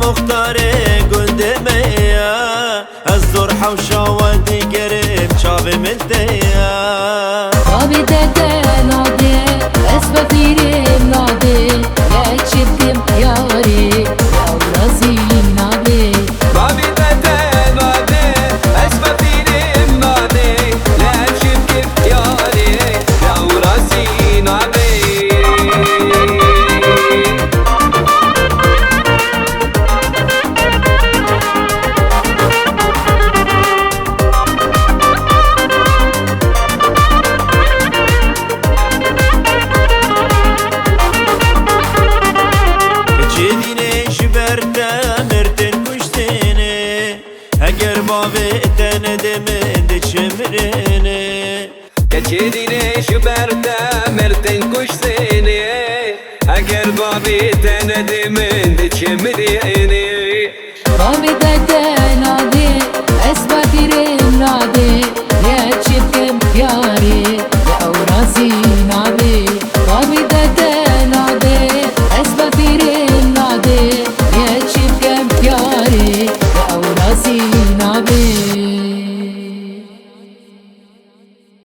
مختاره گندمیا از دور حوشا و دیگرم چاوه ملتیا آبی دده ناده اسم فیرم ناده یک چیبکم یاری یا رازی ناده آبی دده ناده اسم فیرم ناده یک چیبکم یاری یا رازی ناده اگر بابی تنده من چمرنه کچیدینه شبرده مرتن کشتنه اگر بابی تنده من چمرنه